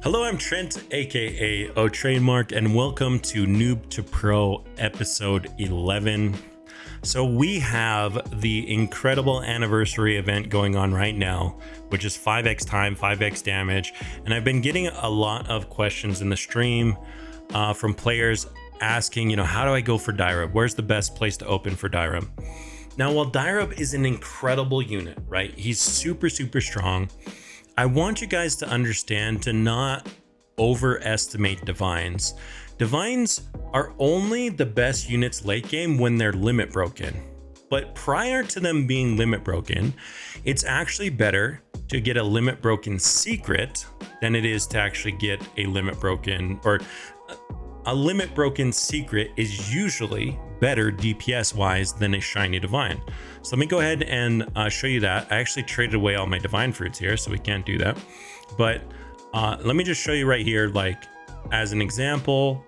Hello, I'm Trent, aka oTradeMark, and welcome to Noob to Pro episode 11. So we have the incredible anniversary event going on right now, which is 5x time, 5x damage. And I've been getting a lot of questions in the stream from players asking, how do I go for Dyrub? Where's the best place to open for Dyrub? Now, while Dyrub is an incredible unit, right? He's super strong. I want you guys to understand to not overestimate divines. Divines are only the best units late game when they're limit broken. But prior to them being limit broken, it's actually better to get a limit broken secret than it is to actually get a limit broken, or a limit broken secret is usually better DPS wise than a shiny divine. So let me go ahead and show you that. I actually traded away all my divine fruits here, so we can't do that. But let me just show you right here, like as an example,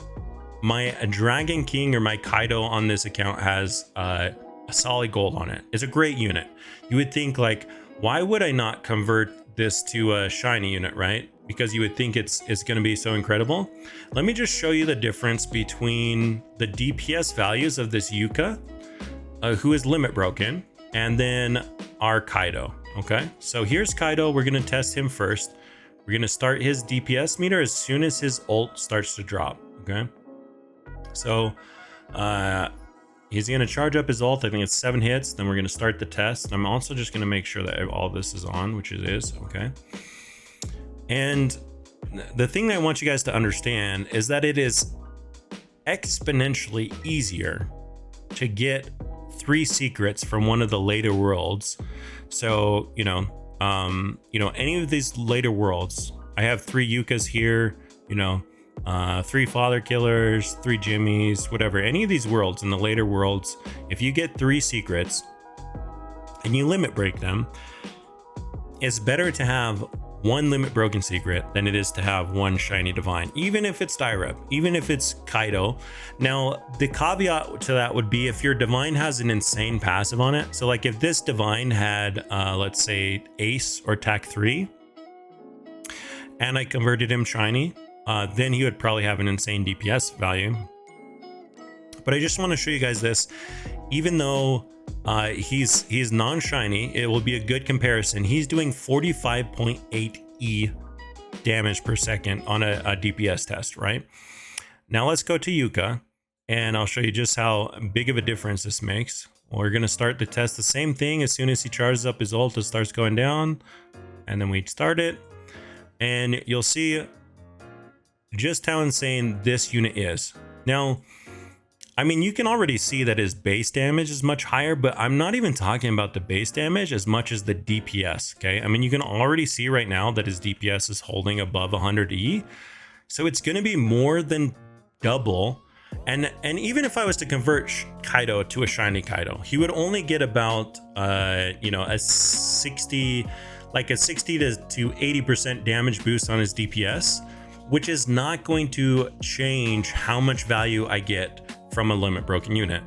my Dragon King or my Kaido on this account has a solid gold on it. It's a great unit. You would think like, why would I not convert this to a shiny unit, right? Because you would think it's going to be so incredible. Let me just show you the difference between the DPS values of this Yuka, who is limit broken, and then our Kaido. Okay, so here's Kaido. We're going to test him first. We're going to start his DPS meter as soon as his ult starts to drop. Okay, so he's going to charge up his ult. I think it's 7 hits. Then we're going to start the test. I'm also just going to make sure that all this is on, which it is. Okay. And the thing that I want you guys to understand is that it is exponentially easier to get 3 secrets from one of the later worlds. So, any of these later worlds, I have 3 Yukas here, 3 Father Killers, 3 Jimmies, whatever. Any of these worlds in the later worlds, if you get 3 secrets and you limit break them, it's better to have 1 limit broken secret than it is to have 1 shiny divine, even if it's Dyrub, even if it's Kaido. Now, the caveat to that would be if your divine has an insane passive on it. So like if this divine had, let's say Ace or Tac 3, and I converted him shiny, then he would probably have an insane DPS value. But I just want to show you guys this, even though he's non-shiny, it will be a good comparison. He's doing 45.8 E damage per second on a DPS test, right? Now let's go to Yuka, and I'll show you just how big of a difference this makes. We're going to start the test the same thing. As soon as he charges up his ult, it starts going down, and then we start it, and you'll see just how insane this unit is. Now, I mean, you can already see that his base damage is much higher, but I'm not even talking about the base damage as much as the DPS, okay? I mean, you can already see right now that his DPS is holding above 100 E, so it's going to be more than double. And even if I was to convert Kaido to a shiny Kaido, he would only get about, a 60 to 80% damage boost on his DPS, which is not going to change how much value I get from a limit broken unit.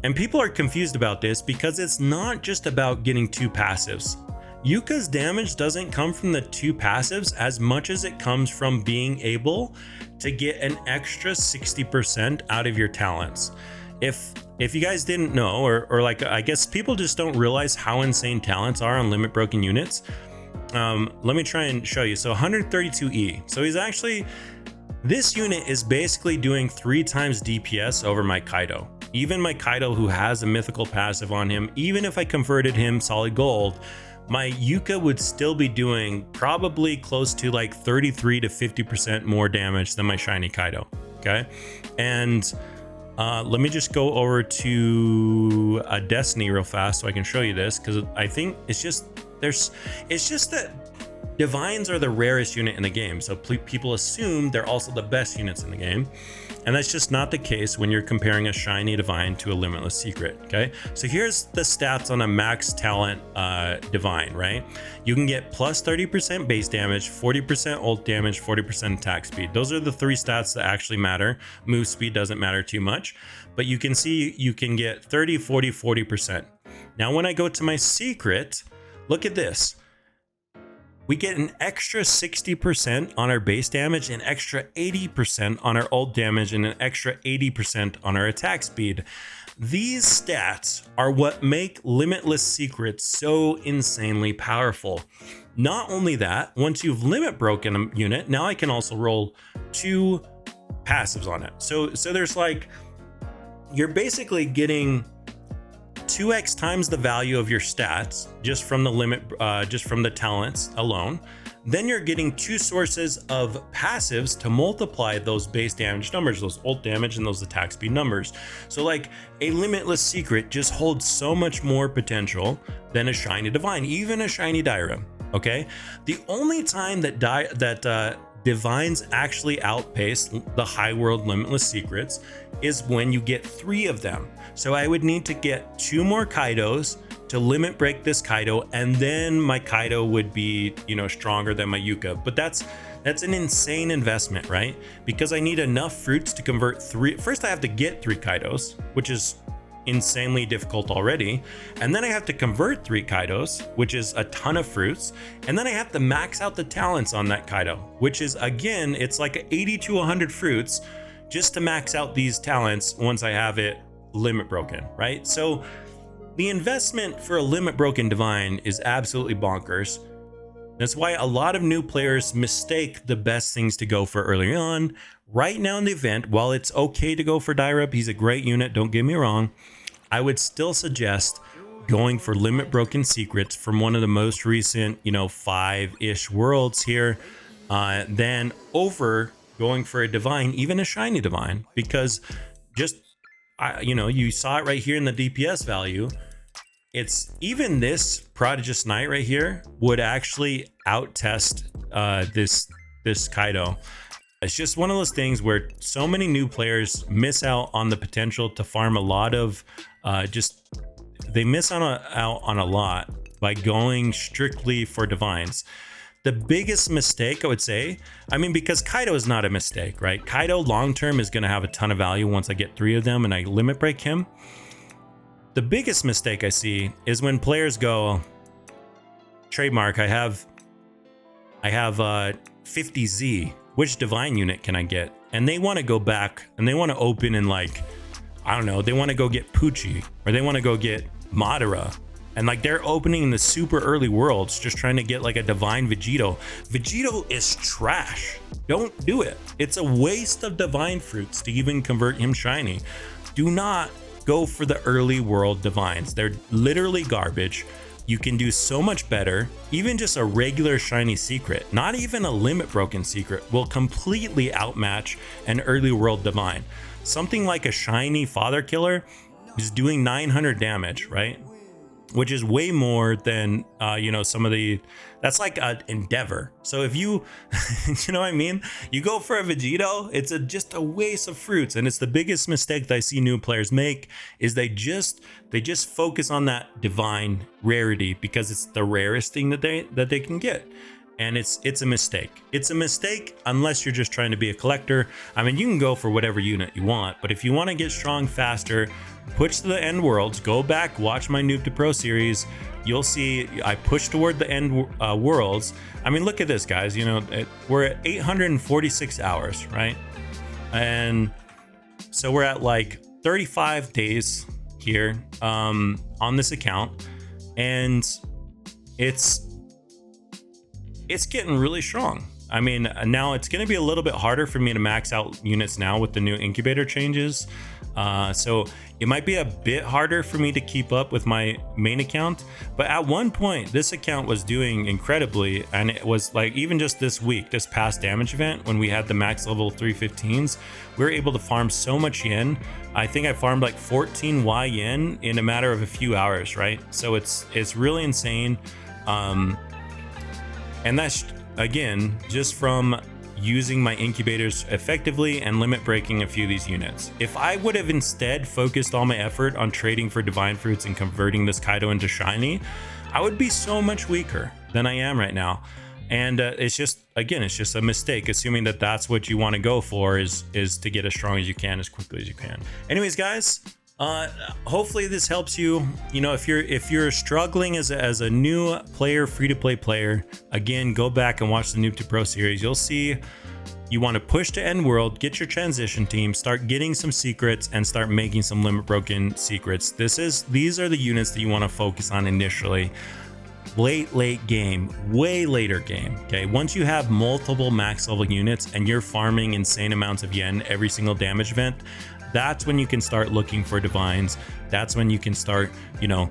And people are confused about this because it's not just about getting 2 passives. Yuka's damage doesn't come from the 2 passives as much as it comes from being able to get an extra 60% out of your talents. If you guys didn't know, or like, I guess people just don't realize how insane talents are on limit broken units. Let me try and show you. So 132 E. So this unit is basically doing 3 times DPS over my Kaido. Even my Kaido, who has a mythical passive on him, even if I converted him solid gold, my Yuka would still be doing probably close to like 33 to 50% more damage than my shiny Kaido. Okay. And let me just go over to Destiny real fast so I can show you this, because I think it's just that divines are the rarest unit in the game, so people assume they're also the best units in the game, and that's just not the case when you're comparing a shiny divine to a limitless secret. Okay, so here's the stats on a max talent divine, right? You can get plus 30% base damage, 40% ult damage, 40% attack speed. Those are the 3 stats that actually matter. Move speed doesn't matter too much, but you can see you can get 30, 40, 40%. Now when I go to my secret, look at this. we get an extra 60% on our base damage, an extra 80% on our ult damage, and an extra 80% on our attack speed. These stats are what make Limitless secrets so insanely powerful. Not only that, once you've limit broken a unit, now I can also roll 2 passives on it. So there's like, you're basically getting 2x times the value of your stats just from the limit, just from the talents alone. Then you're getting 2 sources of passives to multiply those base damage numbers, those ult damage and those attack speed numbers. So like a Limitless secret just holds so much more potential than a shiny divine, even a shiny Direham. Okay, the only time that divines actually outpace the high world Limitless secrets is when you get 3 of them. So I would need to get 2 more Kaidos to limit break this Kaido, and then my Kaido would be, you know, stronger than my Yuka. But that's an insane investment, right? Because I need enough fruits to convert 3. First I have to get 3 Kaidos, which is insanely difficult already, and then I have to convert 3 Kaidos, which is a ton of fruits, and then I have to max out the talents on that Kaido, which is, again, it's like 80 to 100 fruits just to max out these talents once I have it limit broken, right? So the investment for a limit broken divine is absolutely bonkers. That's why a lot of new players mistake the best things to go for early on. Right now in the event, while it's okay to go for Direham, he's a great unit, don't get me wrong, I would still suggest going for limit broken secrets from one of the most recent, you know, 5-ish worlds here, than over going for a divine, even a shiny divine, because just, you know, you saw it right here in the DPS value. It's even this Prodigious Knight right here would actually out test this Kaido. It's just one of those things where so many new players miss out on the potential to farm a lot of, they miss out on a lot by going strictly for divines. The biggest mistake, I would say, I mean, because Kaido is not a mistake, right? Kaido long term is going to have a ton of value once I get 3 of them and I limit break him. The biggest mistake I see is when players go, trademark, I have 50Z, which divine unit can I get? And they want to go back and they want to open in, like, I don't know, they want to go get Poochie, or they want to go get Madara. And like, they're opening in the super early worlds just trying to get like a divine Vegito. Vegito is trash. Don't do it. It's a waste of divine fruits to even convert him shiny. Do not go for the early world divines. They're literally garbage. You can do so much better. Even just a regular shiny secret, not even a limit broken secret, will completely outmatch an early world divine. Something like a shiny father killer is doing 900 damage, right? Which is way more than, you know, some of the, that's like an Endeavor. So if you, you know what I mean? You go for a Vegito, it's just a waste of fruits. And it's the biggest mistake that I see new players make, is they just focus on that divine rarity because it's the rarest thing that they can get. And it's a mistake. It's a mistake unless you're just trying to be a collector. I mean, you can go for whatever unit you want, but if you want to get strong faster, push to the end worlds, go back, watch my Noob to Pro series. You'll see I push toward the end worlds. I mean, look at this, guys. You know, we're at 846 hours, right? And so we're at like 35 days here on this account, and it's getting really strong. I mean, now it's going to be a little bit harder for me to max out units now with the new incubator changes. So it might be a bit harder for me to keep up with my main account. But at one point, this account was doing incredibly. And it was like, even just this week, this past damage event, when we had the max level 315s, we were able to farm so much yen. I think I farmed like 14 Y yen in a matter of a few hours, right? So it's really insane. And that's, again, just from using my incubators effectively and limit breaking a few of these units. If I would have instead focused all my effort on trading for divine fruits and converting this Kaido into shiny, I would be so much weaker than I am right now. And it's just, again, it's just a mistake assuming that that's what you want to go for, is to get as strong as you can as quickly as you can. Anyways, guys, Hopefully this helps you. You know, if you're struggling as a new player, free-to-play player, again, go back and watch the Noob to Pro series. You'll see you want to push to end world, get your transition team, start getting some secrets, and start making some limit broken secrets. These are the units that you want to focus on initially. Late game, way later game. Okay, once you have multiple max level units and you're farming insane amounts of yen every single damage event, that's when you can start looking for divines. That's when you can start, you know,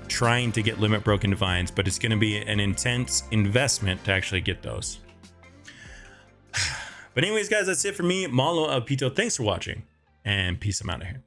trying to get limit broken divines, but it's going to be an intense investment to actually get those. But anyways, guys, that's it for me. Malo Pito, thanks for watching, and peace. I'm out of here.